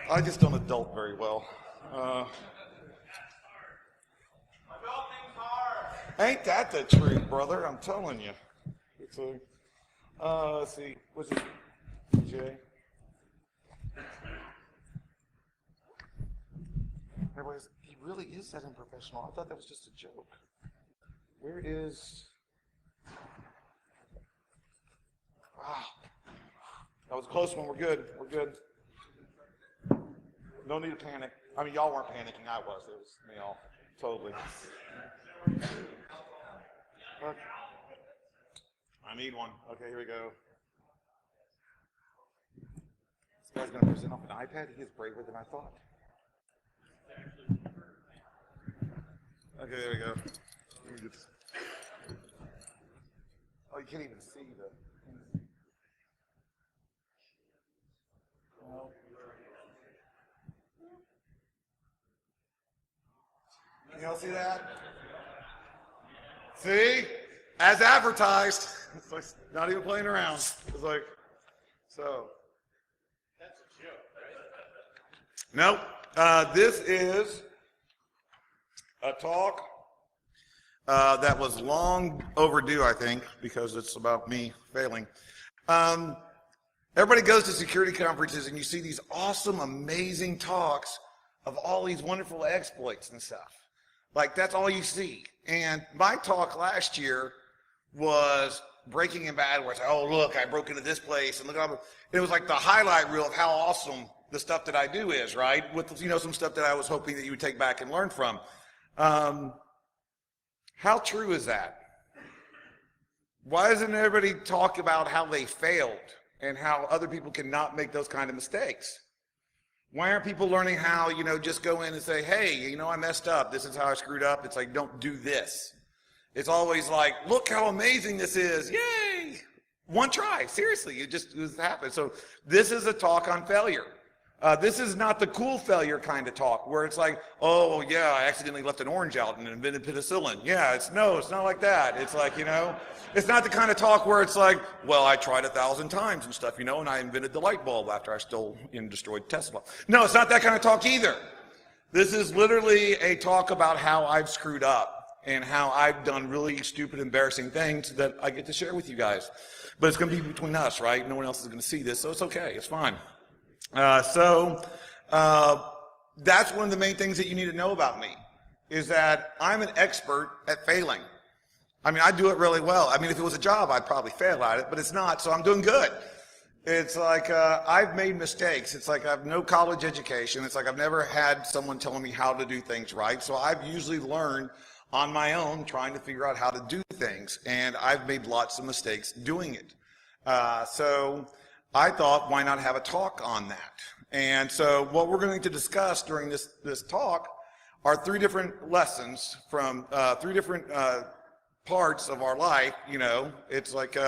I just don't adult very well. Ain't that the truth, brother? I'm telling you. It's a, let's see, what's it, Jay? Everybody's, he really is that unprofessional. I thought that was just a joke. Where is, wow. That was a close one. We're good. We're good. No need to panic. I mean, y'all weren't panicking. I was. It was me all. Totally. Okay. I need one. Okay, here we go. This guy's going to present off an iPad. He is braver than I thought. Okay, there we go. Oh, you can't even see the. No. Can y'all see that? See? As advertised. It's like not even playing around. It's like, so. That's a joke, right? Nope. This is a talk that was long overdue, I think, because it's about me failing. Everybody goes to security conferences and you see these awesome, amazing talks of all these wonderful exploits and stuff. Like, that's all you see. And my talk last year was Breaking and Bad, where it's like, oh, look, I broke into this place, and look, it was like the highlight reel of how awesome the stuff that I do is, right? With, you know, some stuff that I was hoping that you would take back and learn from. How true is that? Why doesn't everybody talk about how they failed and how other people cannot make those kind of mistakes? Why aren't people learning how, you know, just go in and say, hey, you know, I messed up. This is how I screwed up. It's like, don't do this. It's always like, look how amazing this is. Yay! One try. Seriously, it just happened. So this is a talk on failure. This is not the cool failure kind of talk where it's like, oh, yeah, I accidentally left an orange out and invented penicillin. Yeah, it's not like that. It's like, you know, it's not the kind of talk where it's like, well, I tried 1,000 times and stuff, you know, and I invented the light bulb after I stole and destroyed Tesla. No, it's not that kind of talk either. This is literally a talk about how I've screwed up and how I've done really stupid, embarrassing things that I get to share with you guys. But it's going to be between us, right? No one else is going to see this, so it's okay. It's fine. That's one of the main things that you need to know about me, is that I'm an expert at failing. I mean, I do it really well. I mean, if it was a job, I'd probably fail at it, but it's not, so I'm doing good. It's like I've made mistakes. It's like I have no college education. It's like I've never had someone telling me how to do things right, so I've usually learned on my own trying to figure out how to do things, and I've made lots of mistakes doing it. So I thought, why not have a talk on that? And so what we're going to discuss during this talk are 3 different lessons from 3 different parts of our life. You know, it's like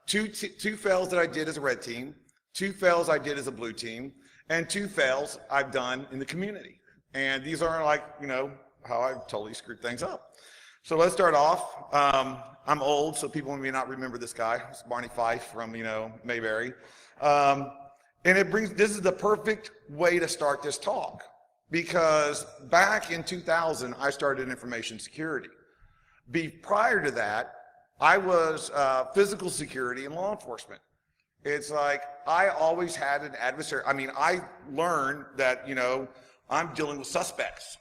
two fails that I did as a red team, 2 fails I did as a blue team, and 2 fails I've done in the community. And these are like, you know, how I've totally screwed things up. So let's start off. I'm old, so people may not remember this guy. It's Barney Fife from, you know, Mayberry. And this is the perfect way to start this talk, because back in 2000, I started information security. Prior to that, I was physical security and law enforcement. It's like I always had an adversary. I mean, I learned that, you know, I'm dealing with suspects.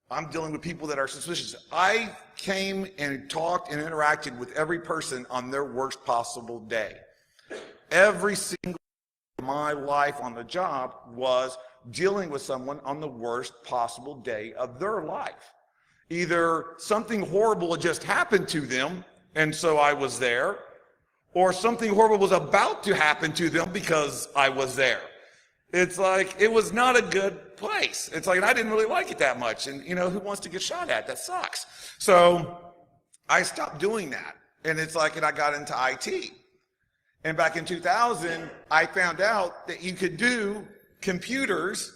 I'm dealing with people that are suspicious. I came and talked and interacted with every person on their worst possible day. Every single day of my life on the job was dealing with someone on the worst possible day of their life. Either something horrible had just happened to them, and so I was there, or something horrible was about to happen to them because I was there. It's like, it was not a good place. It's like, and I didn't really like it that much. And, you know, who wants to get shot at? That sucks. So I stopped doing that. And it's like, and I got into IT. And back in 2000, I found out that you could do computers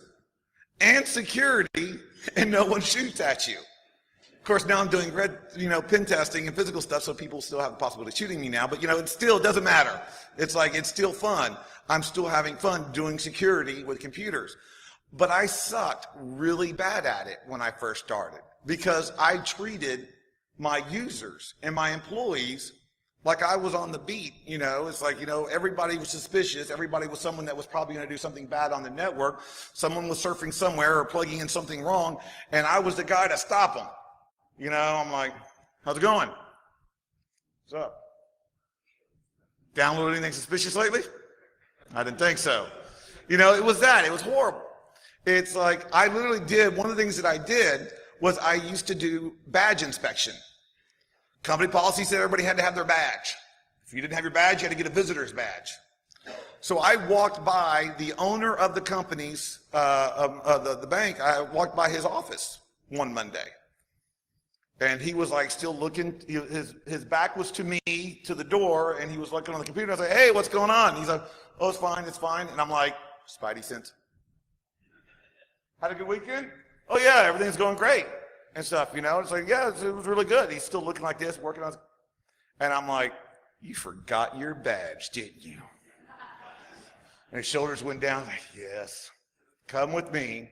and security and no one shoots at you. Of course, now I'm doing pen testing and physical stuff, so people still have the possibility of shooting me now, but, you know, it still doesn't matter. It's like, it's still fun. I'm still having fun doing security with computers. But I sucked really bad at it when I first started because I treated my users and my employees like I was on the beat. It's like, everybody was suspicious. Everybody was someone that was probably going to do something bad on the network. Someone was surfing somewhere or plugging in something wrong, and I was the guy to stop them. I'm like, how's it going? What's up? Downloaded anything suspicious lately? I didn't think so. It was that. It was horrible. It's like I literally did, one of the things that I did was I used to do badge inspection. Company policy said everybody had to have their badge. If you didn't have your badge, you had to get a visitor's badge. So I walked by the owner of the company's, the bank, I walked by his office one Monday. And he was like still looking, his back was to me, to the door, and he was looking on the computer. I was like, hey, what's going on? He's like, oh, it's fine, it's fine. And I'm like, Spidey sense. Had a good weekend? Oh yeah, everything's going great and stuff, It's like, yeah, it was really good. He's still looking like this, working on it. And I'm like, you forgot your badge, didn't you? And his shoulders went down, like, yes, come with me.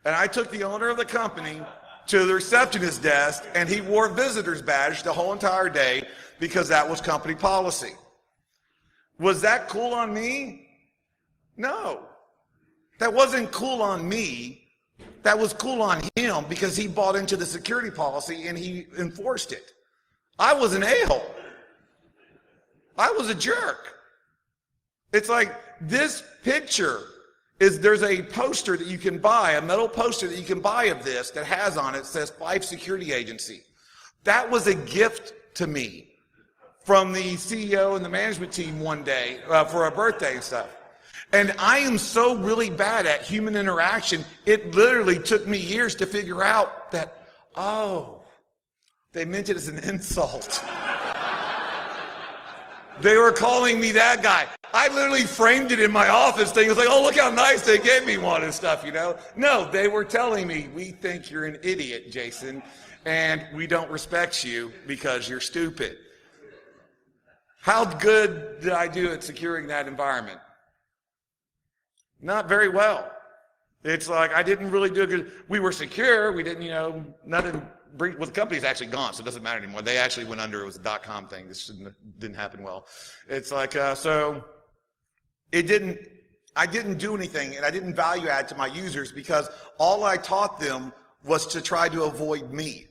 And I took the owner of the company to the receptionist desk, and he wore a visitor's badge the whole entire day because that was company policy. Was that cool on me? No. That wasn't cool on me. That was cool on him because he bought into the security policy and he enforced it. I was an a-hole. I was a jerk. It's like this picture there's a poster that you can buy, a metal poster that you can buy of this that has on it, says Fife Security Agency. That was a gift to me from the CEO and the management team one day for a birthday and stuff. And I am so really bad at human interaction, it literally took me years to figure out that, oh, they meant it as an insult. They were calling me that guy. I literally framed it in my office thing. It was like, oh, look how nice they gave me one and stuff, No, they were telling me, we think you're an idiot, Jason, and we don't respect you because you're stupid. How good did I do at securing that environment? Not very well. It's like I didn't really do a good, we were secure, we didn't, nothing, well, the company's actually gone, so it doesn't matter anymore. They actually went under, it was a .com thing, this didn't happen well. It's like, so I didn't do anything, and I didn't value add to my users because all I taught them was to try to avoid me.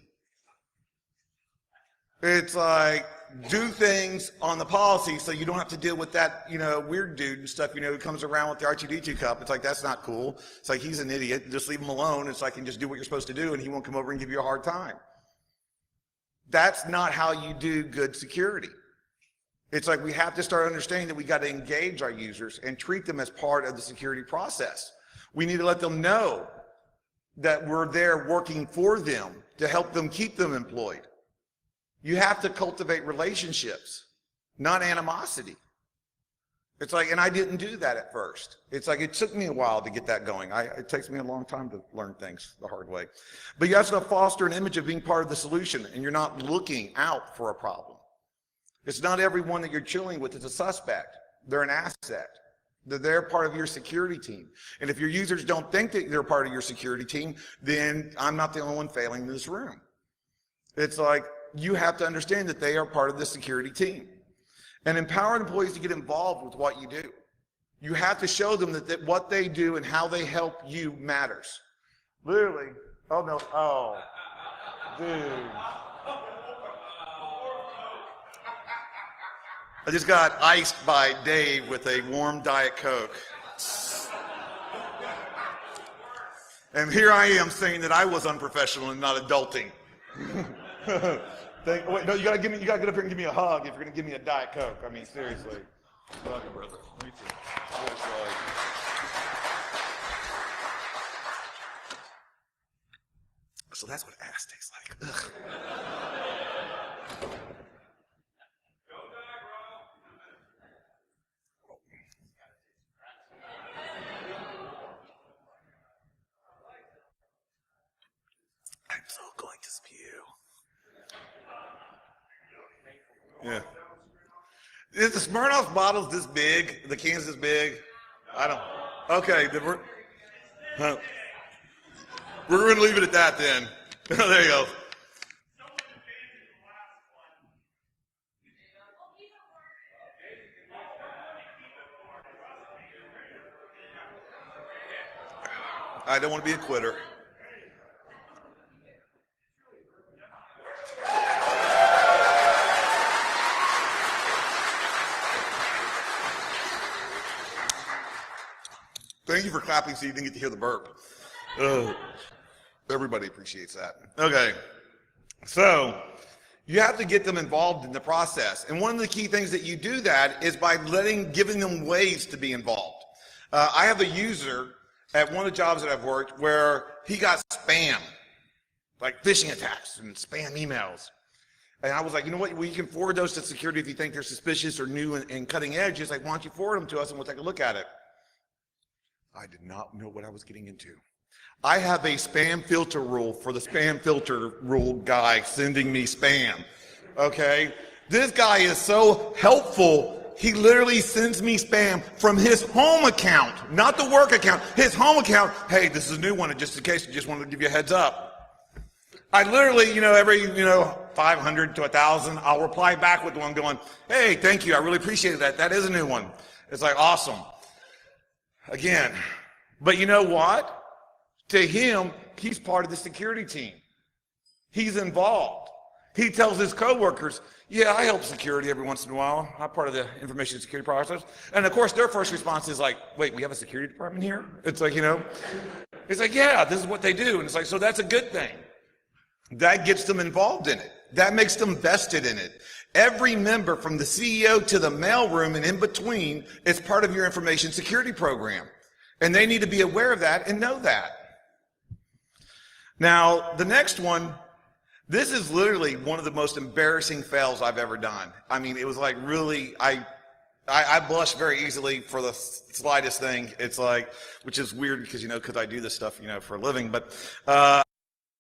It's like, do things on the policy so you don't have to deal with that, weird dude and stuff, who comes around with the R2D2 cup. It's like, that's not cool. It's like, he's an idiot. Just leave him alone. It's like, and just do what you're supposed to do, and he won't come over and give you a hard time. That's not how you do good security. It's like, we have to start understanding that we got to engage our users and treat them as part of the security process. We need to let them know that we're there working for them to help them keep them employed. You have to cultivate relationships, not animosity. It's like, and I didn't do that at first. It's like, it took me a while to get that going. It takes me a long time to learn things the hard way. But you have to foster an image of being part of the solution, and you're not looking out for a problem. It's not everyone that you're chilling with is a suspect. They're an asset. They're part of your security team. And if your users don't think that they're part of your security team, then I'm not the only one failing in this room. It's like, you have to understand that they are part of the security team. And empower employees to get involved with what you do. You have to show them that what they do and how they help you matters. Literally, oh no, oh, dude. I just got iced by Dave with a warm Diet Coke. And here I am saying that I was unprofessional and not adulting. Wait, no, you gotta get up here and give me a hug if you're gonna give me a Diet Coke. I mean, seriously. Love you, brother. Me too. So that's what ass tastes like. Ugh. I'm so going to spew. Yeah. Is the Smirnoff bottles this big? The can's this big? I don't. Okay. We're going to leave it at that then. There you go. I don't want to be a quitter. Thank you for clapping so you didn't get to hear the burp. Everybody appreciates that. Okay. So you have to get them involved in the process. And one of the key things that you do that is by giving them ways to be involved. I have a user at one of the jobs that I've worked where he got spam, like phishing attacks and spam emails. And I was like, you know what, well, you can forward those to security if you think they're suspicious or new and cutting edge. He's like, why don't you forward them to us and we'll take a look at it. I did not know what I was getting into. I have a spam filter rule for the spam filter rule guy sending me spam, okay? This guy is so helpful, he literally sends me spam from his home account, not the work account, his home account. Hey, this is a new one, and just in case, I just wanted to give you a heads up. I literally, every, 500 to 1,000, I'll reply back with one going, hey, thank you, I really appreciate that. That is a new one. It's like, awesome. Again, but you know what? To him, he's part of the security team. He's involved. He tells his coworkers, yeah, I help security every once in a while. I'm part of the information security process. And of course, their first response is like, wait, we have a security department here? It's like, it's like, yeah, this is what they do. And it's like, so that's a good thing. That gets them involved in it. That makes them vested in it. Every member from the CEO to the mailroom and in between is part of your information security program. And they need to be aware of that and know that. Now, the next one, this is literally one of the most embarrassing fails I've ever done. I mean, it was like really, I blush very easily for the slightest thing. It's like, which is weird because, because I do this stuff, for a living, but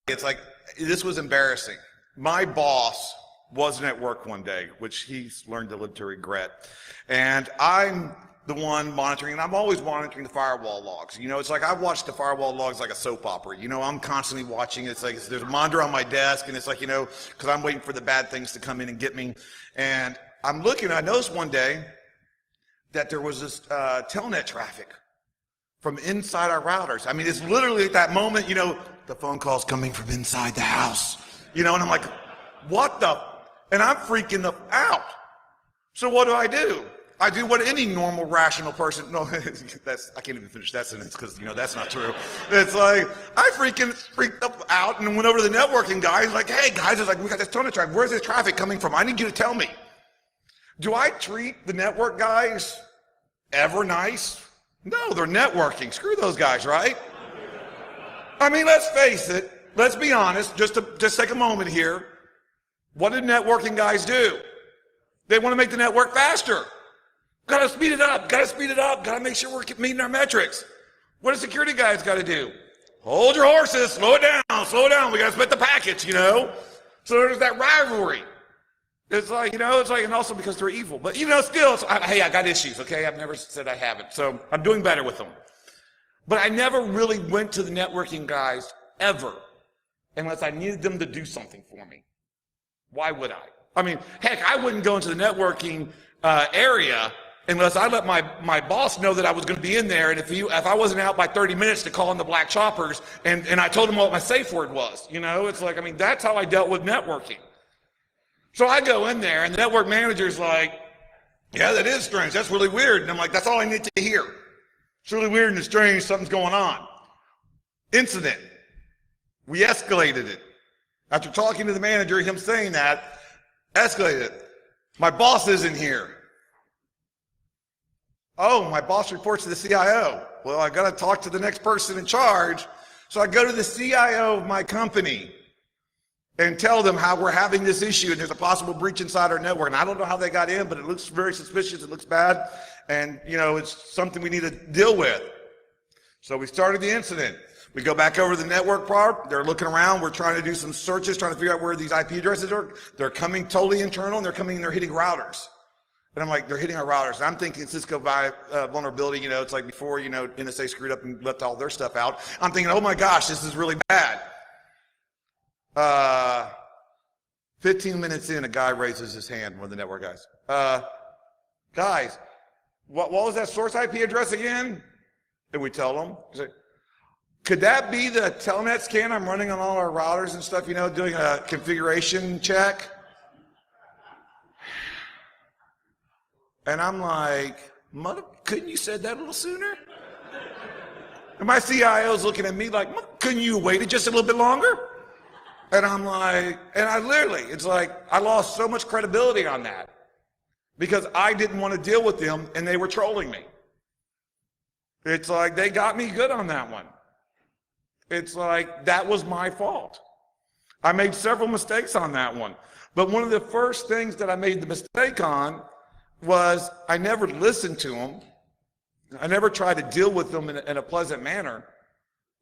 it's like, this was embarrassing. My boss wasn't at work one day, which he's learned to live to regret. And I'm the one monitoring, and I'm always monitoring the firewall logs. It's like I watch the firewall logs like a soap opera. I'm constantly watching it. It's like there's a monitor on my desk, and it's like, because I'm waiting for the bad things to come in and get me. And I'm looking, I noticed one day that there was this telnet traffic from inside our routers. I mean, it's literally at that moment, the phone call's coming from inside the house. And I'm like, what the? And I'm freaking out. So what do? I do what any normal, rational person, no, I can't even finish that sentence because, that's not true. It's like, I freaked out and went over to the networking guy. He's like, hey guys, it's like, we got this ton of traffic. Where's this traffic coming from? I need you to tell me. Do I treat the network guys ever nice? No, they're networking. Screw those guys, right? I mean, let's face it. Let's be honest. Just take a moment here. What did networking guys do? They want to make the network faster. Got to speed it up. Got to make sure we're meeting our metrics. What do security guys got to do? Hold your horses. Slow it down. We got to split the packets, So there's that rivalry. It's like, and also because they're evil. But, still, hey, I got issues, okay? I've never said I haven't. So I'm doing better with them. But I never really went to the networking guys ever unless I needed them to do something for me. Why would I? I mean, heck, I wouldn't go into the networking area unless I let my boss know that I was going to be in there, and if I wasn't out by 30 minutes to call in the black choppers, and I told him what my safe word was, it's like, I mean, that's how I dealt with networking. So I go in there, and the network manager's like, yeah, that is strange, that's really weird, and I'm like, that's all I need to hear. It's really weird and strange, something's going on. Incident. We escalated it. After talking to the manager, him saying that, escalated it. My boss isn't here. Oh, my boss reports to the CIO. Well, I got to talk to the next person in charge. So I go to the CIO of my company and tell them how we're having this issue and there's a possible breach inside our network. And I don't know how they got in, but it looks very suspicious. It looks bad. And, it's something we need to deal with. So we started the incident. We go back over to the network part. They're looking around. We're trying to do some searches, trying to figure out where these IP addresses are. They're coming totally internal, and they're hitting routers. And I'm like, they're hitting our routers. And I'm thinking Cisco vulnerability, you know, it's like before, you know, NSA screwed up and left all their stuff out. I'm thinking, oh my gosh, this is really bad. 15 minutes in, a guy raises his hand, one of the network guys. Guys, what was that source IP address again? And we tell him, he's like, could that be the telnet scan I'm running on all our routers and stuff, you know, doing a configuration check? And I'm like, couldn't you said that a little sooner? And my CIO's looking at me like, couldn't you waited just a little bit longer? And I'm like, and I literally, it's like, I lost so much credibility on that because I didn't want to deal with them and they were trolling me. It's like, they got me good on that one. It's like, that was my fault. I made several mistakes on that one. But one of the first things that I made the mistake on was I never listened to them. I never tried to deal with them in a pleasant manner.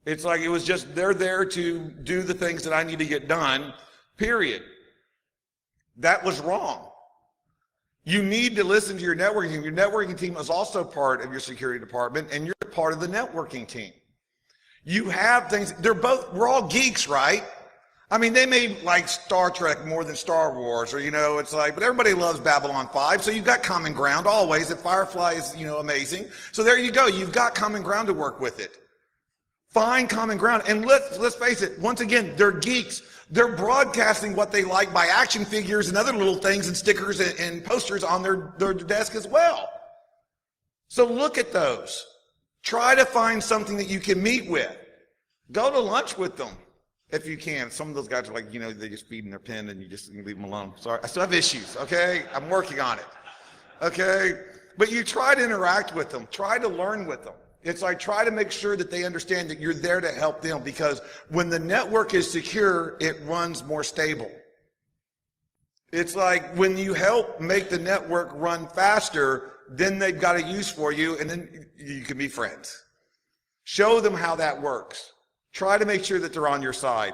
It's like it was just they're there to do the things that I need to get done, period. That was wrong. You need to listen to your networking team. Your networking team is also part of your security department, and you're part of the networking team. You have things, we're all geeks, right? I mean, they may like Star Trek more than Star Wars, or, you know, it's like, but everybody loves Babylon 5, so you've got common ground always. And Firefly is, you know, amazing. So there you go. You've got common ground to work with it. Find common ground. And let's face it, once again, they're geeks. They're broadcasting what they like by action figures and other little things and stickers and posters on their desk as well. So look at those. Try to find something that you can meet with. Go to lunch with them. If you can. Some of those guys are like, you know, they just feed in their pen and you leave them alone. Sorry, I still have issues, okay? I'm working on it, okay? But you try to interact with them. Try to learn with them. It's like, try to make sure that they understand that you're there to help them, because when the network is secure, it runs more stable. It's like when you help make the network run faster, then they've got a use for you, and then you can be friends. Show them how that works. Try to make sure that they're on your side,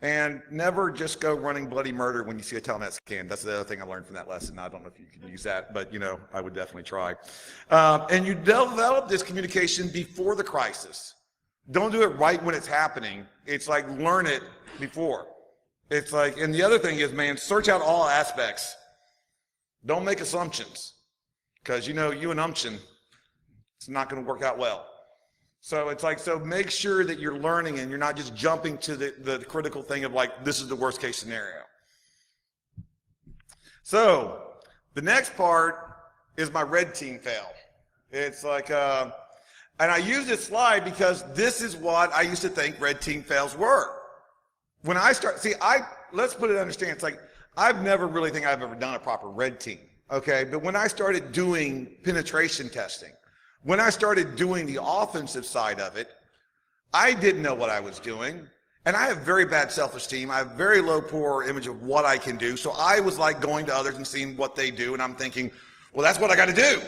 and never just go running bloody murder when you see a telnet scan. That's the other thing I learned from that lesson. I don't know if you can use that, but, you know, I would definitely try. And you develop this communication before the crisis. Don't do it right when it's happening. It's like, learn it before. It's like, and the other thing is, man, search out all aspects. Don't make assumptions, because, you know, you and umption, it's not going to work out well. So it's like, so make sure that you're learning and you're not just jumping to the critical thing of like, this is the worst case scenario. So the next part is my red team fail. It's like, and I use this slide because this is what I used to think red team fails were. When I start, let's put it understand, it's like, I've never really think I've ever done a proper red team, okay? But when I started doing penetration testing, when I started doing the offensive side of it, I didn't know what I was doing. And I have very bad self-esteem. I have very low, poor image of what I can do. So I was like going to others and seeing what they do. And I'm thinking, well, that's what I got to do.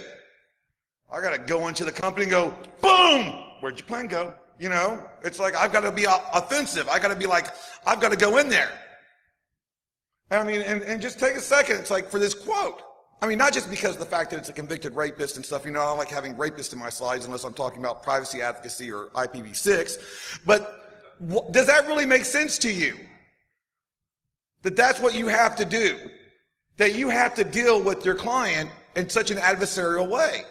I got to go into the company and go, boom, where'd your plan go? You know, it's like, I've got to be offensive. I got to be like, I've got to go in there. I mean, and just take a second. It's like, for this quote, I mean, not just because of the fact that it's a convicted rapist and stuff, you know, I don't like having rapists in my slides unless I'm talking about privacy advocacy or IPv6, but does that really make sense to you? That that's what you have to do? That you have to deal with your client in such an adversarial way?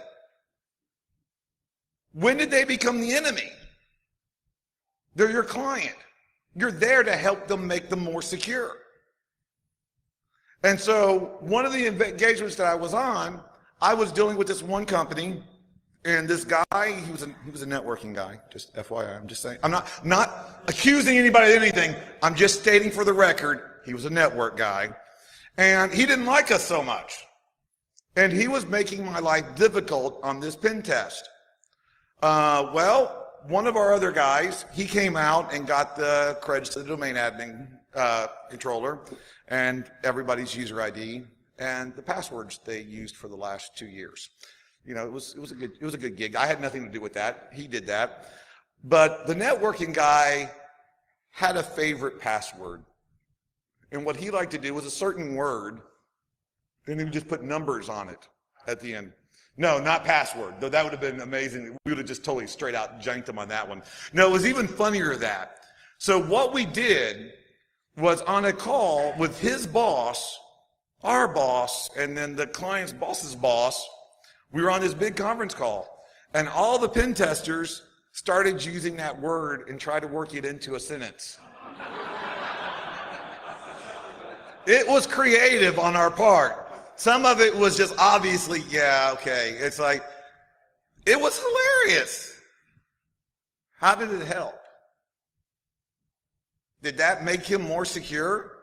When did they become the enemy? They're your client. You're there to help them make them more secure. And so one of the engagements that I was on, I was dealing with this one company, and this guy, he was a networking guy, just FYI, I'm just saying. I'm not accusing anybody of anything. I'm just stating for the record, he was a network guy. And he didn't like us so much. And he was making my life difficult on this pen test. Well, one of our other guys, he came out and got the credits to the domain admin controller and everybody's user ID and the passwords they used for the last 2 years. You know, it was a good gig. I had nothing to do with that. He did that. But the networking guy had a favorite password. And what he liked to do was a certain word, and he would just put numbers on it. at the end. No, not password, though that would have been amazing. We would have just totally straight out janked him on that one. No, it was even funnier than that. So what we did was on a call with his boss, our boss, and then the client's boss's boss, we were on this big conference call, and all the pen testers started using that word and tried to work it into a sentence. It was creative on our part. Some of it was just obviously, yeah, okay. It's like, it was hilarious. How did it help? Did that make him more secure?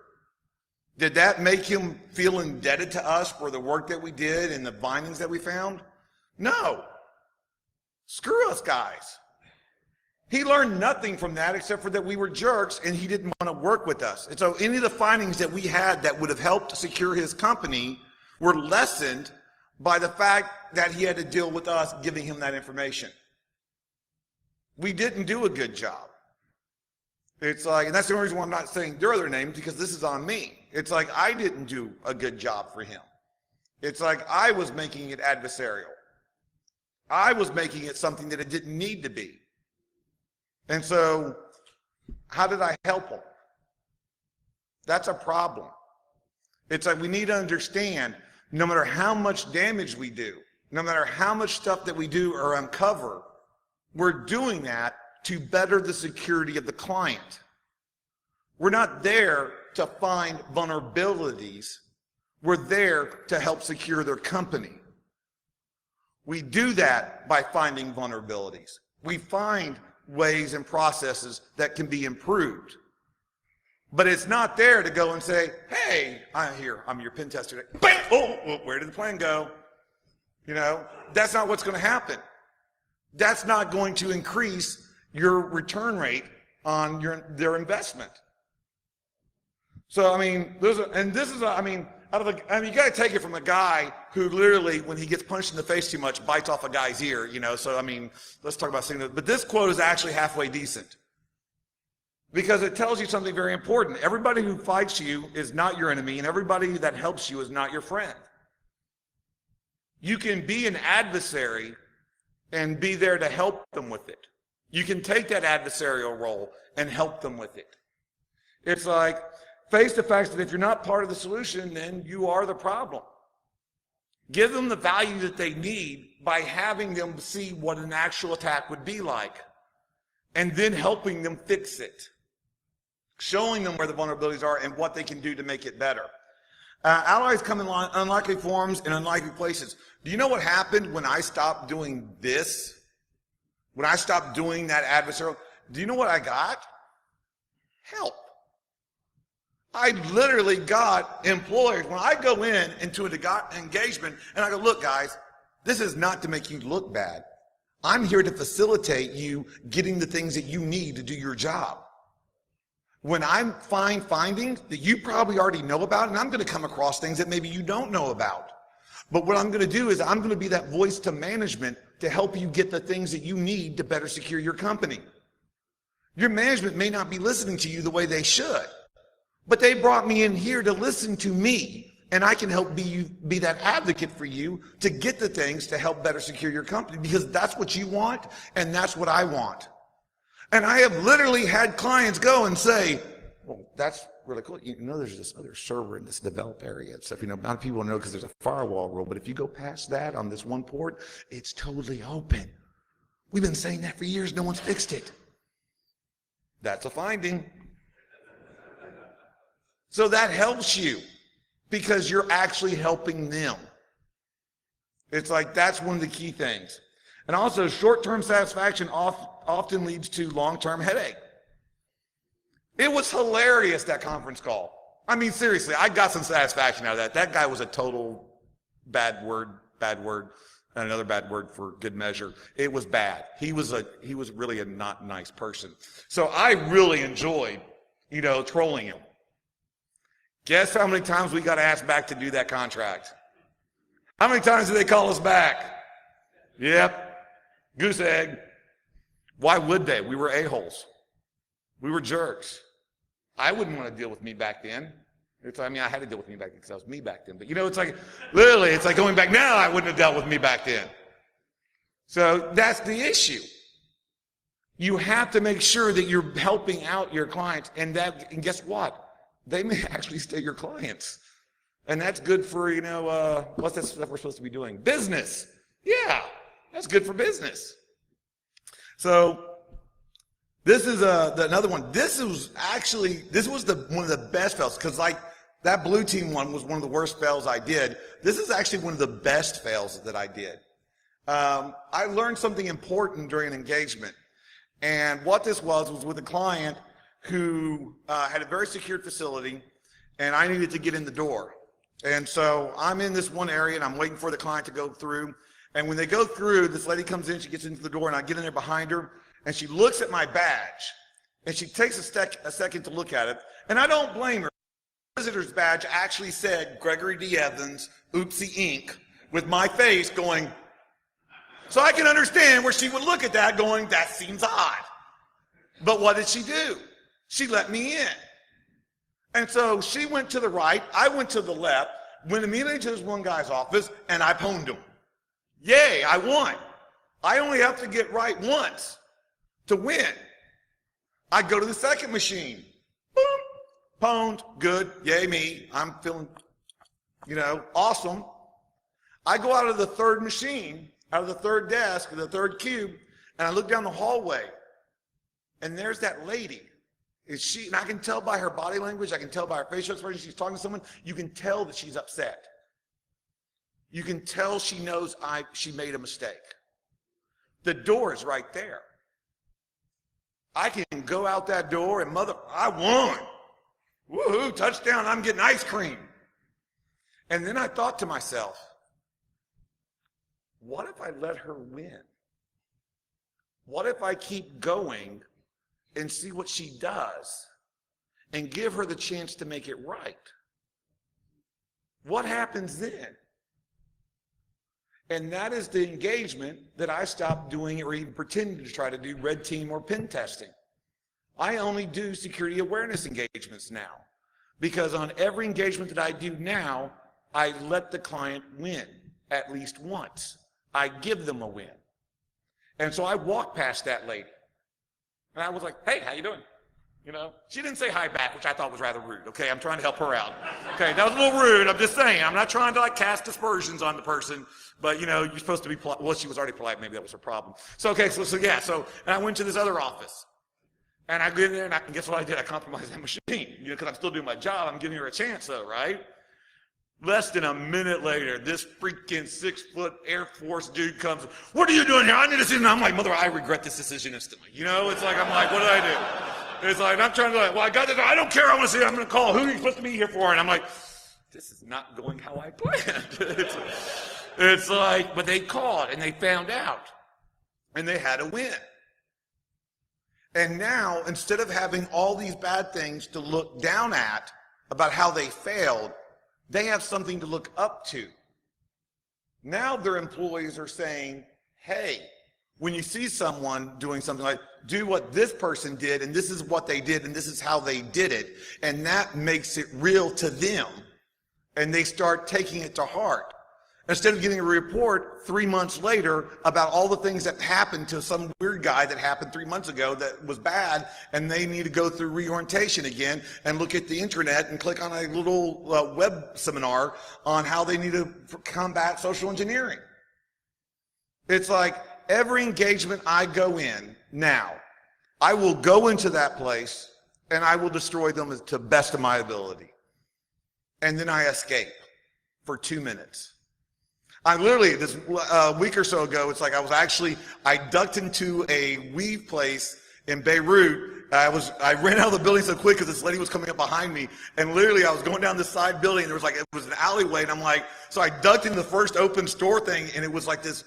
Did that make him feel indebted to us for the work that we did and the findings that we found? No. Screw us, guys. He learned nothing from that except for that we were jerks and he didn't want to work with us. And so any of the findings that we had that would have helped secure his company were lessened by the fact that he had to deal with us giving him that information. We didn't do a good job. It's like, and that's the only reason why I'm not saying their other names, because this is on me. It's like I didn't do a good job for him. It's like I was making it adversarial. I was making it something that it didn't need to be. And so, how did I help him? That's a problem. It's like we need to understand, no matter how much damage we do, no matter how much stuff that we do or uncover, we're doing that to better the security of the client. We're not there to find vulnerabilities. We're there to help secure their company. We do that by finding vulnerabilities. We find ways and processes that can be improved. But it's not there to go and say, hey, I'm your pen tester. Bam! Oh, where did the plan go? You know, that's not what's going to happen. That's not going to increase your return rate on their investment. So, I mean, you got to take it from a guy who literally, when he gets punched in the face too much, bites off a guy's ear, you know. So, I mean, let's talk about saying that. But this quote is actually halfway decent because it tells you something very important. Everybody who fights you is not your enemy, and everybody that helps you is not your friend. You can be an adversary and be there to help them with it. You can take that adversarial role and help them with it. It's like, face the fact that if you're not part of the solution, then you are the problem. Give them the value that they need by having them see what an actual attack would be like, and then helping them fix it. Showing them where the vulnerabilities are and what they can do to make it better. Allies come in unlikely forms and unlikely places. Do you know what happened when I stopped doing this? When I stopped doing that adversarial, do you know what I got? Help. I literally got employers. When I go into an engagement and I go, look, guys, this is not to make you look bad. I'm here to facilitate you getting the things that you need to do your job. When I find findings that you probably already know about, and I'm going to come across things that maybe you don't know about. But what I'm going to do is I'm going to be that voice to management to help you get the things that you need to better secure your company. Your management may not be listening to you the way they should, but they brought me in here to listen to me, and I can help be that advocate for you to get the things to help better secure your company, because that's what you want, and that's what I want. And I have literally had clients go and say, well, that's really cool. You know, there's this other server in this develop area and stuff. You know, not many people know because there's a firewall rule, but if you go past that on this one port, it's totally open. We've been saying that for years. No one's fixed it. That's a finding. So that helps you because you're actually helping them. It's like that's one of the key things. And also, short-term satisfaction often leads to long-term headache. It was hilarious, that conference call. I mean, seriously, I got some satisfaction out of that. That guy was a total bad word, and another bad word for good measure. It was bad. He was really a not nice person. So I really enjoyed, trolling him. Guess how many times we got asked back to do that contract? How many times did they call us back? Yep. Goose egg. Why would they? We were a-holes. We were jerks. I wouldn't want to deal with me back then. I mean, I had to deal with me back then because I was me back then. But, it's like, literally, it's like going back now, I wouldn't have dealt with me back then. So that's the issue. You have to make sure that you're helping out your clients. And guess what? They may actually stay your clients. And that's good for, what's that stuff we're supposed to be doing? Business. Yeah, that's good for business. So this is another one. This was one of the best fails, because like that blue team one was one of the worst fails I did. This is actually one of the best fails that I did. I learned something important during an engagement. And what this was with a client who had a very secured facility, and I needed to get in the door. And so I'm in this one area and I'm waiting for the client to go through. And when they go through, this lady comes in, she gets into the door, and I get in there behind her, and she looks at my badge, and she takes a second to look at it. And I don't blame her. The visitor's badge actually said Gregory D. Evans, Oopsie Inc., with my face going. So I can understand where she would look at that going, that seems odd. But what did she do? She let me in. And so she went to the right, I went to the left, went immediately to this one guy's office, and I pwned him. Yay, I won. I only have to get right once to win. I go to the second machine. Boom, pwned, good, yay me. I'm feeling, awesome. I go out of the third machine, out of the third desk, the third cube, and I look down the hallway, and there's that lady. And I can tell by her body language, I can tell by her facial expression, she's talking to someone, you can tell that she's upset. You can tell she knows she made a mistake. The door is right there. I can go out that door and I won. Woohoo, touchdown, I'm getting ice cream. And then I thought to myself, what if I let her win? What if I keep going and see what she does and give her the chance to make it right? What happens then? And that is the engagement that I stopped doing or even pretending to try to do red team or pen testing. I only do security awareness engagements now, because on every engagement that I do now, I let the client win at least once. I give them a win. And so I walked past that lady and I was like, hey, how you doing? She didn't say hi back, which I thought was rather rude. Okay, I'm trying to help her out. Okay, that was a little rude. I'm just saying, I'm not trying to cast aspersions on the person, but you're supposed to be polite. Well, she was already polite. Maybe that was her problem. So, okay, and I went to this other office, and I get in there, and guess what I did? I compromised that machine, because I'm still doing my job. I'm giving her a chance though, right? Less than a minute later, this freaking 6-foot Air Force dude comes, what are you doing here? I need to see. And I'm like, mother, I regret this decision instantly. It's like, I'm like, what did I do? It's like, I'm trying to well, I got this. I don't care. I want to see it. I'm going to call. Who are you supposed to be here for? And I'm like, this is not going how I planned. It's like, but they called and they found out and they had a win. And now, instead of having all these bad things to look down at about how they failed, they have something to look up to. Now their employees are saying, hey, when you see someone doing something like, do what this person did, and this is what they did, and this is how they did it, and that makes it real to them, and they start taking it to heart. Instead of getting a report 3 months later about all the things that happened to some weird guy that happened 3 months ago that was bad, and they need to go through reorientation again and look at the internet and click on a little web seminar on how they need to combat social engineering. It's like every engagement I go in now, I will go into that place and I will destroy them to the best of my ability. And then I escape for 2 minutes. I literally, this week or so ago, it's like I ducked into a weave place in Beirut. I ran out of the building so quick because this lady was coming up behind me, and literally I was going down this side building, and it was an alleyway, and I'm like, so I ducked in the first open store thing, and it was like this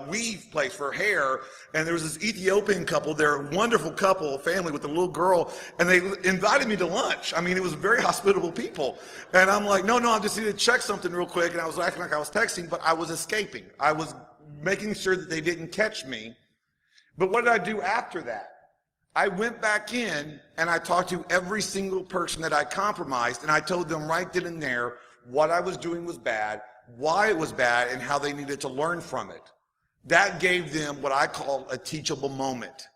weave place for hair, and there was this Ethiopian couple. They're a wonderful couple, family with a little girl, and they invited me to lunch. I mean, it was very hospitable people, and I'm like, no, I just need to check something real quick, and I was acting like I was texting, but I was escaping. I was making sure that they didn't catch me. But what did I do after that? I went back in and I talked to every single person that I compromised, and I told them right then and there what I was doing was bad, why it was bad, and how they needed to learn from it. That gave them what I call a teachable moment.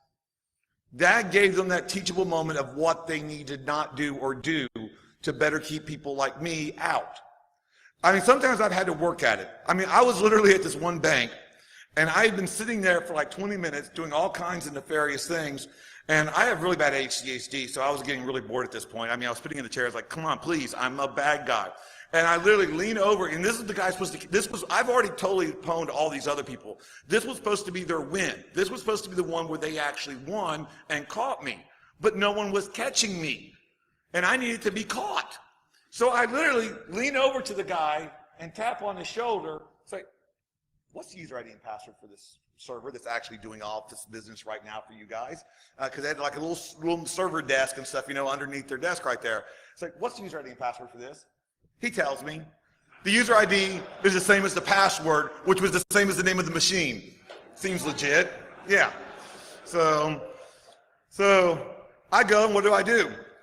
That gave them that teachable moment of what they need to not do or do to better keep people like me out. I mean, sometimes I've had to work at it. I mean, I was literally at this one bank, and I had been sitting there for like 20 minutes doing all kinds of nefarious things. And I have really bad ADHD, so I was getting really bored at this point. I mean, I was sitting in the chair. I was like, come on, please, I'm a bad guy. And I literally lean over, and this is the guy supposed to, I've already totally pwned all these other people. This was supposed to be their win. This was supposed to be the one where they actually won and caught me. But no one was catching me, and I needed to be caught. So I literally lean over to the guy and tap on his shoulder, say, what's the user ID and password for this server that's actually doing all this business right now for you guys? Because they had like a little server desk and stuff, you know, underneath their desk right there. It's like, what's the user ID and password for this? He tells me. The user ID is the same as the password, which was the same as the name of the machine. Seems legit. Yeah. So I go, and what do?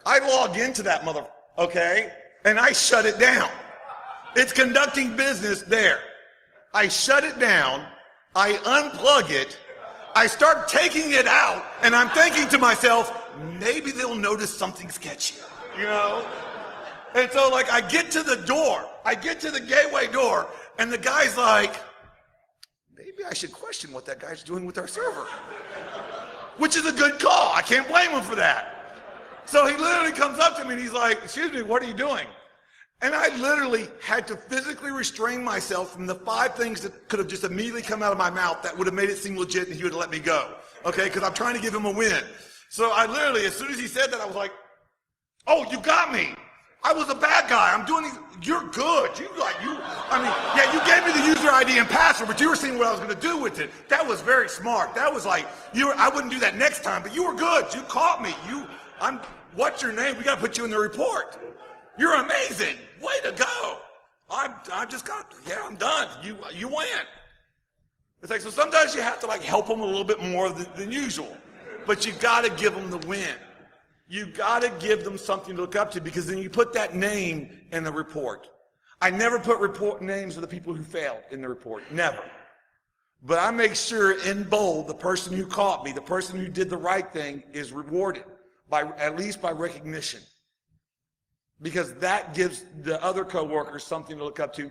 I log into that okay, and I shut it down. It's conducting business there. I shut it down, I unplug it, I start taking it out, and I'm thinking to myself, maybe they'll notice something sketchy, you know? And so like I get to the door, I get to the gateway door, and the guy's like, maybe I should question what that guy's doing with our server. Which is a good call, I can't blame him for that. So he literally comes up to me and he's like, excuse me, what are you doing? And I literally had to physically restrain myself from the 5 things that could have just immediately come out of my mouth that would have made it seem legit and he would have let me go. Okay, because I'm trying to give him a win. So I literally, as soon as he said that, I was like, oh, you got me. I was a bad guy. I'm doing these, you're good. You gave me the user ID and password, but you were seeing what I was gonna do with it. That was very smart. That was like, I wouldn't do that next time, but you were good. You caught me. What's your name? We gotta put you in the report. You're amazing. Way to go. I'm done. You win. It's like, so sometimes you have to like help them a little bit more than usual, but you gotta give them the win. You gotta give them something to look up to, because then you put that name in the report. I never put report names of the people who failed in the report, never. But I make sure in bold, the person who caught me, the person who did the right thing is rewarded, at least by recognition. Because that gives the other coworkers something to look up to.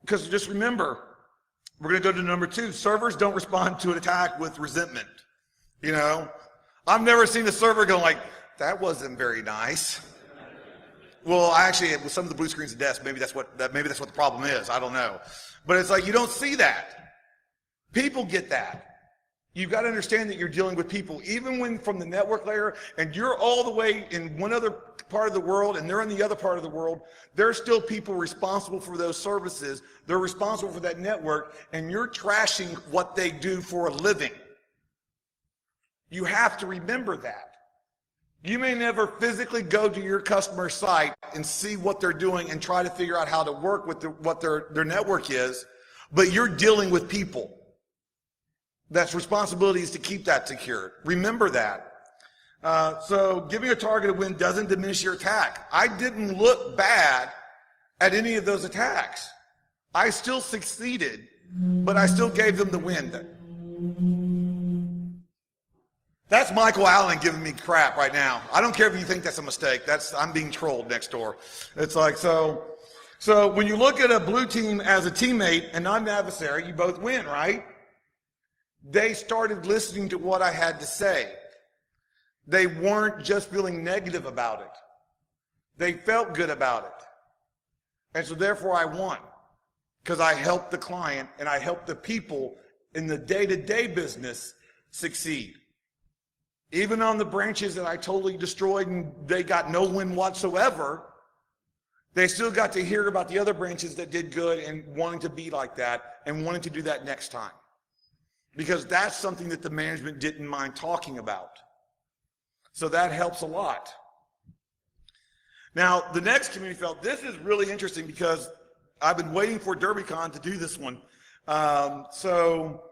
Because just remember, we're going to go to number 2. Servers don't respond to an attack with resentment. You know, I've never seen a server go like, that wasn't very nice. Well, actually, with some of the blue screens of desk, maybe that's what the problem is. I don't know. But it's like, you don't see that. People get that. You've got to understand that you're dealing with people, even when from the network layer, and you're all the way in one other part of the world, and they're in the other part of the world, there's still people responsible for those services. They're responsible for that network, and you're trashing what they do for a living. You have to remember that. You may never physically go to your customer site and see what they're doing and try to figure out how to work with what their network is, but you're dealing with people. That's responsibility is to keep that secure. Remember that. So giving a target a win doesn't diminish your attack. I didn't look bad at any of those attacks. I still succeeded, but I still gave them the win. That's Michael Allen giving me crap right now. I don't care if you think that's a mistake. I'm being trolled next door. It's like, so when you look at a blue team as a teammate and not an adversary, you both win, right? They started listening to what I had to say. They weren't just feeling negative about it. They felt good about it. And so therefore I won, because I helped the client and I helped the people in the day-to-day business succeed. Even on the branches that I totally destroyed and they got no win whatsoever, they still got to hear about the other branches that did good and wanting to be like that and wanting to do that next time. Because that's something that the management didn't mind talking about. So that helps a lot. Now, the next community felt, this is really interesting because I've been waiting for DerbyCon to do this one. So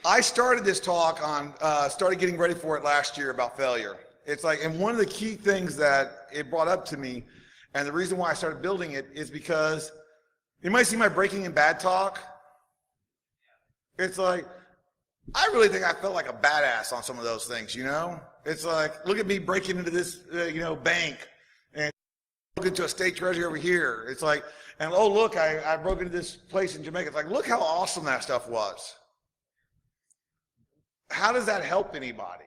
I started this talk on, started getting ready for it last year about failure. It's like, and one of the key things that it brought up to me, and the reason why I started building it is because you might see my Breaking in Bad talk. It's like, I really think I felt like a badass on some of those things, you know? It's like, look at me breaking into this, bank and look into a state treasury over here. It's like, and oh, look, I broke into this place in Jamaica. It's like, look how awesome that stuff was. How does that help anybody?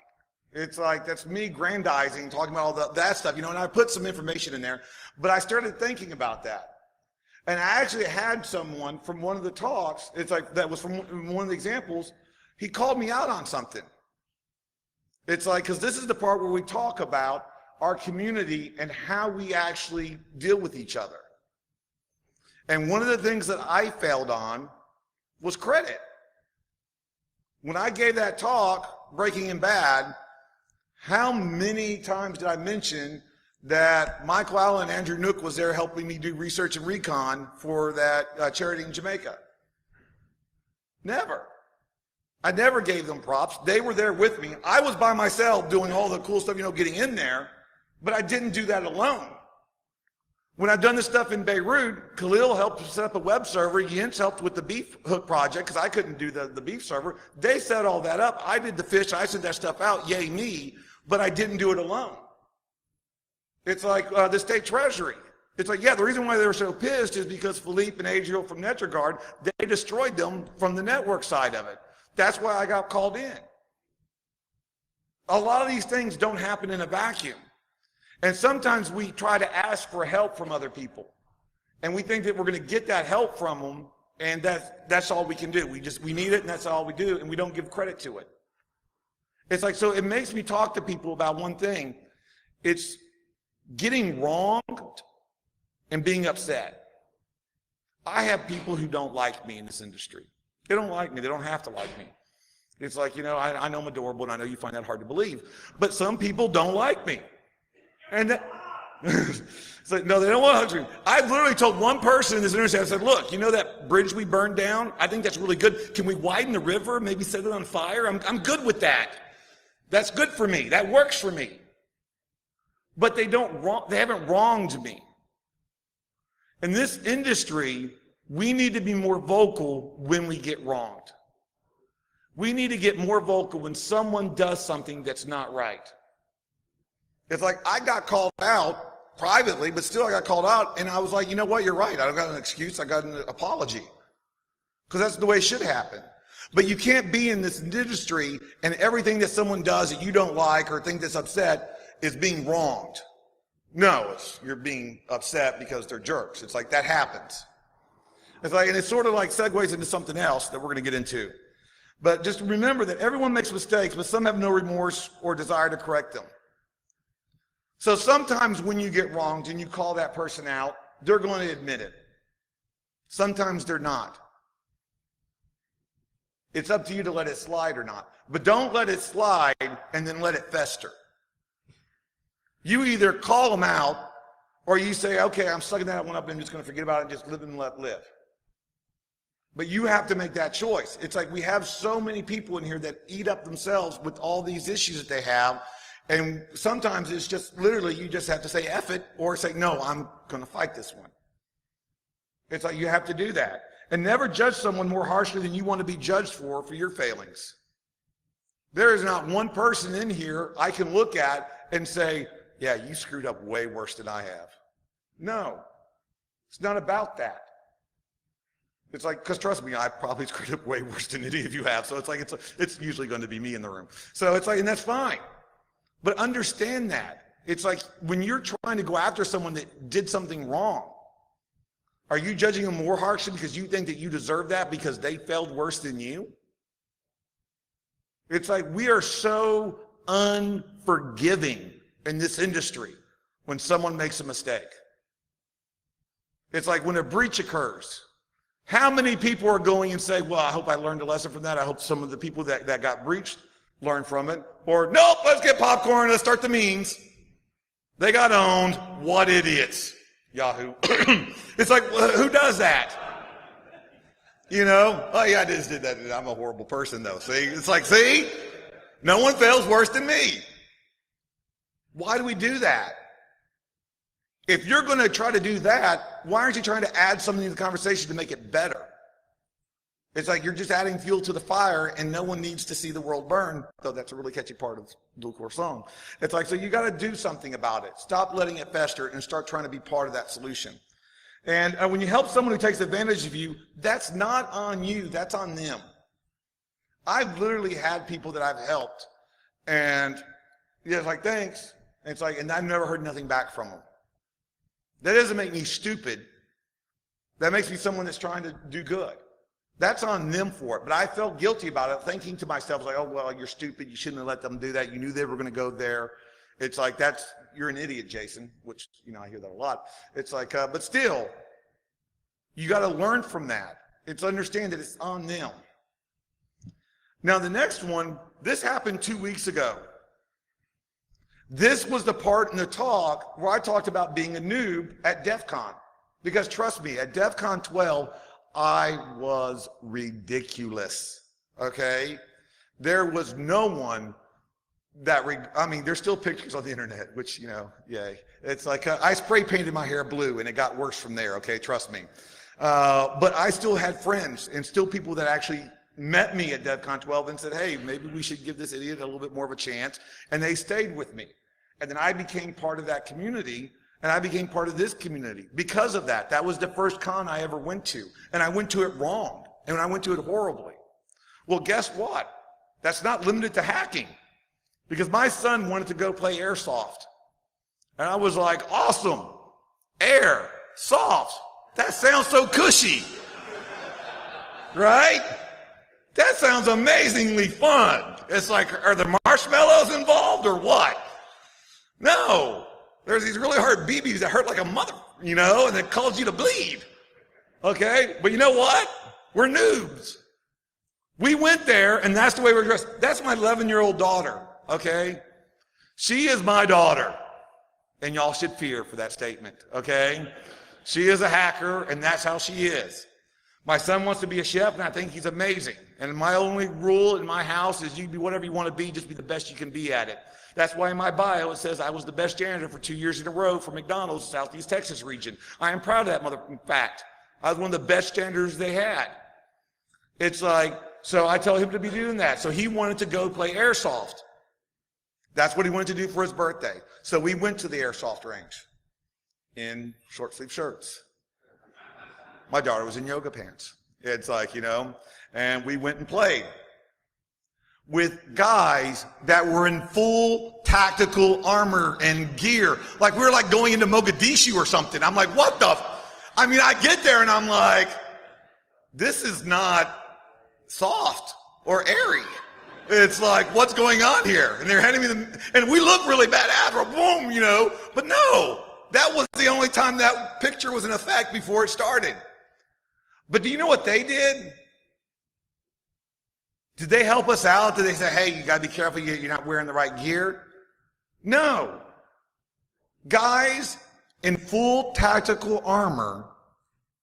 It's like, that's me grandizing, talking about all that stuff, and I put some information in there, but I started thinking about that. And I actually had someone from one of the talks, it's like, that was from one of the examples, he called me out on something. It's like, because this is the part where we talk about our community and how we actually deal with each other. And one of the things that I failed on was credit. When I gave that talk, Breaking in Bad, how many times did I mention that Michael Allen and Andrew Nook was there helping me do research and recon for that charity in Jamaica? Never. I never gave them props. They were there with me. I was by myself doing all the cool stuff, getting in there, but I didn't do that alone. When I've done this stuff in Beirut, Khalil helped set up a web server. Jens helped with the beef hook project because I couldn't do the beef server. They set all that up. I did the fish. I sent that stuff out. Yay me. But I didn't do it alone. It's like the state treasury. It's like, yeah, the reason why they were so pissed is because Philippe and Adriel from NetraGuard, they destroyed them from the network side of it. That's why I got called in. A lot of these things don't happen in a vacuum. And sometimes we try to ask for help from other people. And we think that we're going to get that help from them, and that's all we can do. We need it, and that's all we do, and we don't give credit to it. It's like, so it makes me talk to people about one thing. It's getting wronged and being upset. I have people who don't like me in this industry. They don't like me. They don't have to like me. It's like, I know I'm adorable, and I know you find that hard to believe. But some people don't like me. And it's like, no, they don't want to hug me. I literally told one person in this industry, I said, look, that bridge we burned down? I think that's really good. Can we widen the river, maybe set it on fire? I'm good with that. That's good for me. That works for me. But they haven't wronged me. In this industry, we need to be more vocal when we get wronged. We need to get more vocal when someone does something that's not right. It's like, I got called out privately, but still I got called out, and I was like, you know what, you're right. I don't got an excuse, I got an apology. Because that's the way it should happen. But you can't be in this industry and everything that someone does that you don't like or think that's upset is being wronged. No, you're being upset because they're jerks. It's like, that happens. It's like, and it sort of like segues into something else that we're going to get into. But just remember that everyone makes mistakes, but some have no remorse or desire to correct them. So sometimes when you get wronged and you call that person out, they're going to admit it. Sometimes they're not. It's up to you to let it slide or not. But don't let it slide and then let it fester. You either call them out or you say, okay, I'm sucking that one up and I'm just going to forget about it and just live and let live. But you have to make that choice. It's like we have so many people in here that eat up themselves with all these issues that they have. And sometimes it's just literally you just have to say F it or say, no, I'm going to fight this one. It's like you have to do that. And never judge someone more harshly than you want to be judged for your failings. There is not one person in here I can look at and say, yeah, you screwed up way worse than I have. No, it's not about that. It's like, because trust me, I probably screwed up way worse than any of you have. So it's like, it's usually going to be me in the room. So it's like, and that's fine. But understand that. It's like when you're trying to go after someone that did something wrong, are you judging them more harshly because you think that you deserve that because they failed worse than you? It's like we are so unforgiving in this industry when someone makes a mistake. It's like when a breach occurs, how many people are going and say, well, I hope I learned a lesson from that. I hope some of the people that got breached learn from it. Or, nope, let's get popcorn, let's start the memes. They got owned. What idiots. Yahoo. It's like, who does that? You know? Oh yeah, I just did that. I'm a horrible person though. See? It's like, see? No one fails worse than me. Why do we do that? If you're going to try to do that, why aren't you trying to add something to the conversation to make it better? It's like you're just adding fuel to the fire and no one needs to see the world burn, though that's a really catchy part of the dual core song. It's like, so you got to do something about it. Stop letting it fester and start trying to be part of that solution. And when you help someone who takes advantage of you, that's not on you, that's on them. I've literally had people that I've helped and it's like, thanks. And it's like, and I've never heard nothing back from them. That doesn't make me stupid. That makes me someone that's trying to do good. That's on them for it. But I felt guilty about it, thinking to myself, like, oh, well, you're stupid. You shouldn't have let them do that. You knew they were going to go there. It's like, you're an idiot, Jason, which, I hear that a lot. It's like, but still, you got to learn from that. It's understand that it's on them. Now, the next one, this happened 2 weeks ago. This was the part in the talk where I talked about being a noob at DEF CON. Because trust me, at DEF CON 12, I was ridiculous, okay? There was no one that, there's still pictures on the internet, which, yay. It's like, I spray painted my hair blue and it got worse from there, okay, trust me. But I still had friends and still people that actually met me at DEF CON 12 and said, hey, maybe we should give this idiot a little bit more of a chance. And they stayed with me. And then I became part of that community. And I became part of this community because of that. That was the first con I ever went to. And I went to it wrong. And I went to it horribly. Well, guess what? That's not limited to hacking. Because my son wanted to go play airsoft. And I was like, awesome. Air, soft. That sounds so cushy. Right? That sounds amazingly fun. It's like, are there marshmallows involved or what? No. There's these really hard BBs that hurt like a mother, and it causes you to bleed. Okay? But you know what? We're noobs. We went there, and that's the way we're dressed. That's my 11-year-old daughter, okay? She is my daughter. And y'all should fear for that statement, okay? She is a hacker, and that's how she is. My son wants to be a chef, and I think he's amazing. And my only rule in my house is you be whatever you want to be, just be the best you can be at it. That's why in my bio it says I was the best janitor for 2 years in a row for McDonald's, Southeast Texas region. I am proud of that in fact. I was one of the best janitors they had. It's like, so I tell him to be doing that. So he wanted to go play airsoft. That's what he wanted to do for his birthday. So we went to the airsoft range in short sleeve shirts. My daughter was in yoga pants. It's like, and we went and played with guys that were in full tactical armor and gear. Like we were like going into Mogadishu or something. I'm like, what the? I get there and I'm like, this is not soft or airy. It's like, what's going on here? And they're handing me and we look really bad after, boom, but no, that was the only time that picture was in effect before it started. But do you know what they did? Did they help us out? Did they say, hey, you got to be careful you're not wearing the right gear? No. Guys in full tactical armor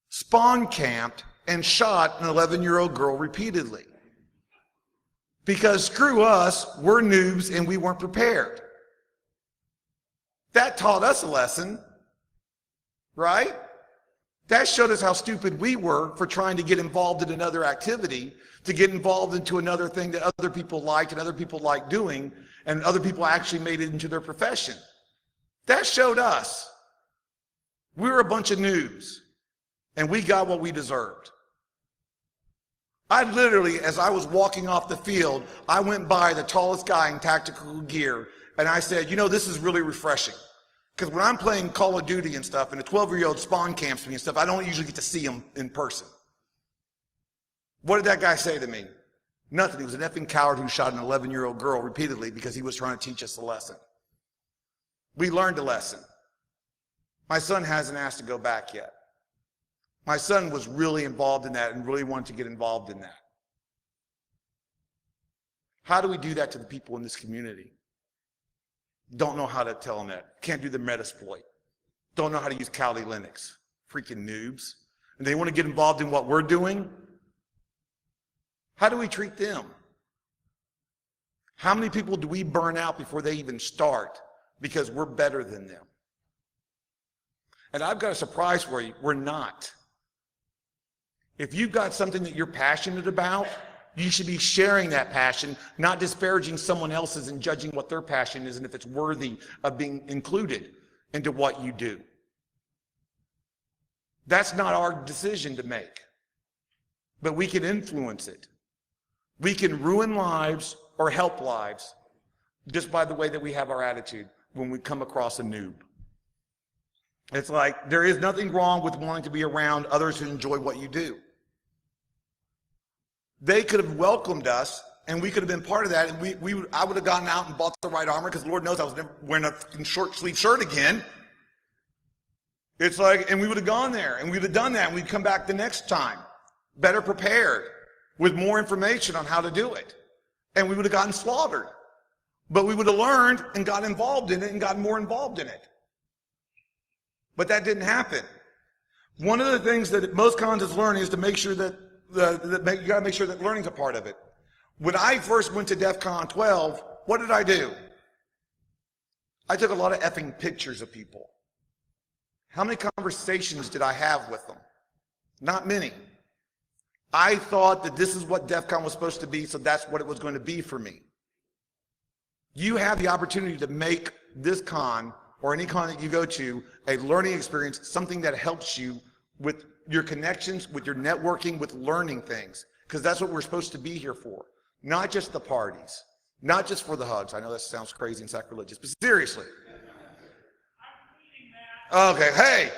spawn camped and shot an 11-year-old girl repeatedly. Because screw us, we're noobs and we weren't prepared. That taught us a lesson, right? That showed us how stupid we were for trying to get involved in another activity, to get involved into another thing that other people liked and other people liked doing, and other people actually made it into their profession. That showed us we were a bunch of noobs, and we got what we deserved. I literally, as I was walking off the field, I went by the tallest guy in tactical gear, and I said, this is really refreshing. Because when I'm playing Call of Duty and stuff, and a 12-year-old spawn camps me and stuff, I don't usually get to see him in person. What did that guy say to me? Nothing. He was an effing coward who shot an 11-year-old girl repeatedly because he was trying to teach us a lesson. We learned a lesson. My son hasn't asked to go back yet. My son was really involved in that and really wanted to get involved in that. How do we do that to the people in this community? Don't know how to tell them that. Can't do the Metasploit. Don't know how to use Kali Linux. Freaking noobs. And they want to get involved in what we're doing. How do we treat them? How many people do we burn out before they even start because we're better than them? And I've got a surprise for you. We're not. If you've got something that you're passionate about, you should be sharing that passion, not disparaging someone else's and judging what their passion is and if it's worthy of being included into what you do. That's not our decision to make, but we can influence it. We can ruin lives or help lives just by the way that we have our attitude when we come across a noob. It's like there is nothing wrong with wanting to be around others who enjoy what you do. They could have welcomed us, and we could have been part of that, and I would have gotten out and bought the right armor, because Lord knows I was never wearing a short sleeve shirt again. It's like, and we would have gone there, and we would have done that, and we'd come back the next time, better prepared, with more information on how to do it. And we would have gotten slaughtered. But we would have learned and got involved in it and gotten more involved in it. But that didn't happen. One of the things that most cons is learning is to make sure that you got to make sure that learning's a part of it. When I first went to DEF CON 12, what did I do? I took a lot of effing pictures of people. How many conversations did I have with them? Not many. I thought that this is what DEF CON was supposed to be, so that's what it was going to be for me. You have the opportunity to make this con, or any con that you go to, a learning experience, something that helps you with your connections, with your networking, with learning things, because that's what we're supposed to be here for. Not just the parties, not just for the hugs. I know that sounds crazy and sacrilegious, but seriously. Okay, hey,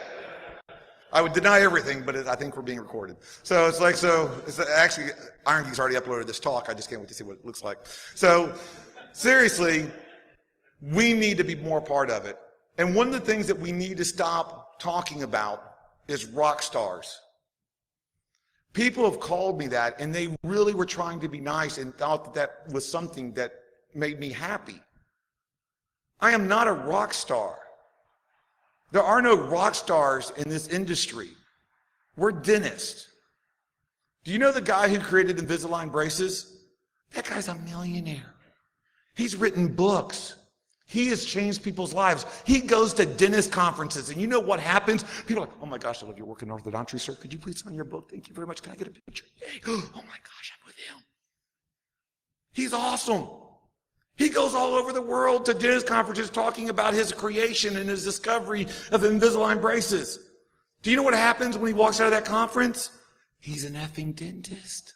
I would deny everything, but I think we're being recorded. So it's like, it's actually, Iron Geek's already uploaded this talk. I just can't wait to see what it looks like. So seriously, we need to be more part of it. And one of the things that we need to stop talking about is rock stars. People have called me that, and they really were trying to be nice and thought that that was something that made me happy. I am not a rock star. There are no rock stars in this industry. We're dentists. Do you know the guy who created Invisalign braces? That guy's a millionaire. He's written books. He has changed people's lives. He goes to dentist conferences, and you know what happens? People are like, oh my gosh, I love your work in orthodontics, sir. Could you please sign your book? Thank you very much. Can I get a picture? Yay. Oh my gosh, I'm with him. He's awesome. He goes all over the world to dentist conferences talking about his creation and his discovery of Invisalign braces. Do you know what happens when he walks out of that conference? He's an effing dentist.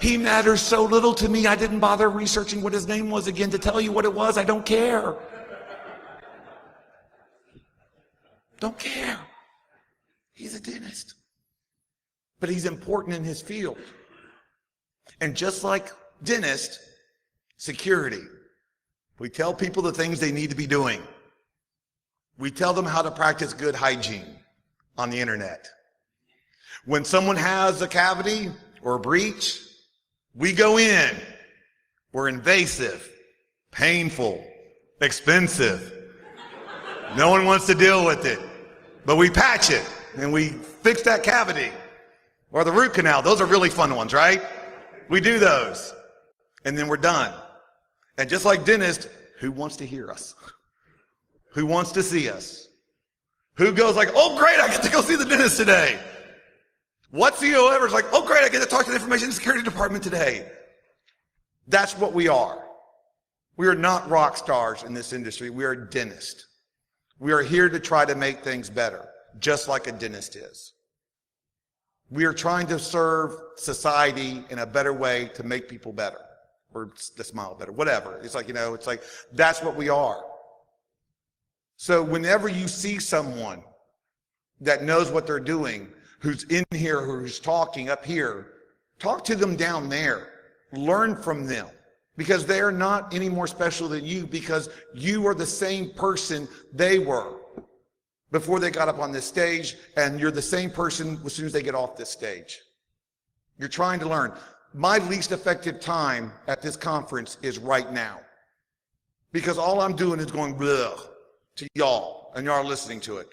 He matters so little to me, I didn't bother researching what his name was again to tell you what it was. I don't care. Don't care. He's a dentist. But he's important in his field. And just like dentist, security. We tell people the things they need to be doing. We tell them how to practice good hygiene on the internet. When someone has a cavity or a breach, we go in. We're invasive, painful, expensive. No one wants to deal with it. But we patch it and we fix that cavity. Or the root canal. Those are really fun ones, right? We do those. And then we're done. And just like dentists, who wants to hear us? Who wants to see us? Who goes like, oh great, I get to go see the dentist today. What CEO ever is like, oh great, I get to talk to the information security department today. That's what we are. We are not rock stars in this industry. We are dentists. We are here to try to make things better, just like a dentist is. We are trying to serve society in a better way to make people better, or to smile better, whatever. It's like, it's like, that's what we are. So whenever you see someone that knows what they're doing, who's in here, who's talking up here, talk to them down there. Learn from them, because they are not any more special than you, because you are the same person they were before they got up on this stage, and you're the same person as soon as they get off this stage. You're trying to learn. My least effective time at this conference is right now, because all I'm doing is going bleh to y'all, and y'all are listening to it.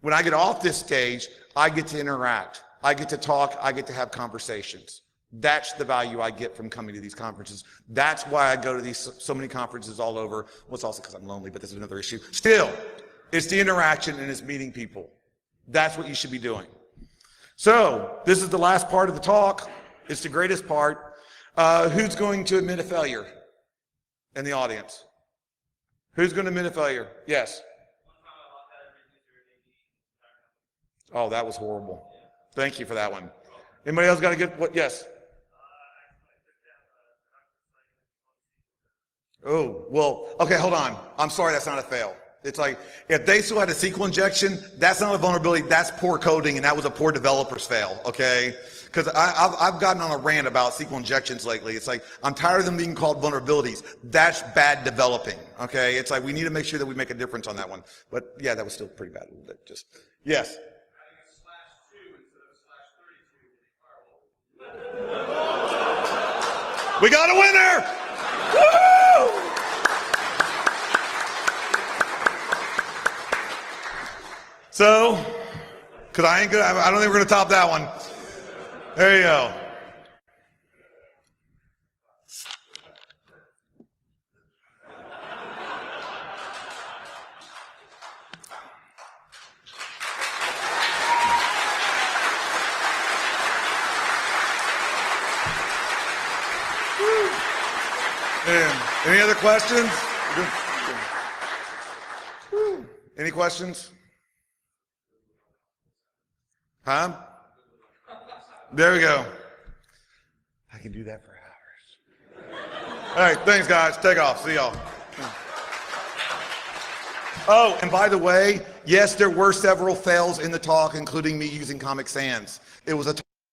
When I get off this stage, I get to interact. I get to talk, I get to have conversations. That's the value I get from coming to these conferences. That's why I go to these so many conferences all over. Well, it's also because I'm lonely, but that's another issue. Still, it's the interaction and it's meeting people. That's what you should be doing. So this is the last part of the talk. It's the greatest part. Who's going to admit a failure in the audience? Who's going to admit a failure? Yes. Oh, that was horrible. Thank you for that one. Anybody else got a good, what? Yes. Oh, well, okay, hold on. I'm sorry, that's not a fail. It's like, if they still had a SQL injection, that's not a vulnerability, that's poor coding, and that was a poor developer's fail, okay? Because I've gotten on a rant about SQL injections lately. It's like, I'm tired of them being called vulnerabilities. That's bad developing, okay? It's like, we need to make sure that we make a difference on that one. But yeah, that was still pretty bad a little bit, just, yes. We got a winner! Woo! So, because I don't think we're going to top that one. There you go. Any other questions? Any questions? Huh? There we go. I can do that for hours. All right, thanks guys. Take off. See y'all. Oh, and by the way, yes, there were several fails in the talk, including me using Comic Sans. It was a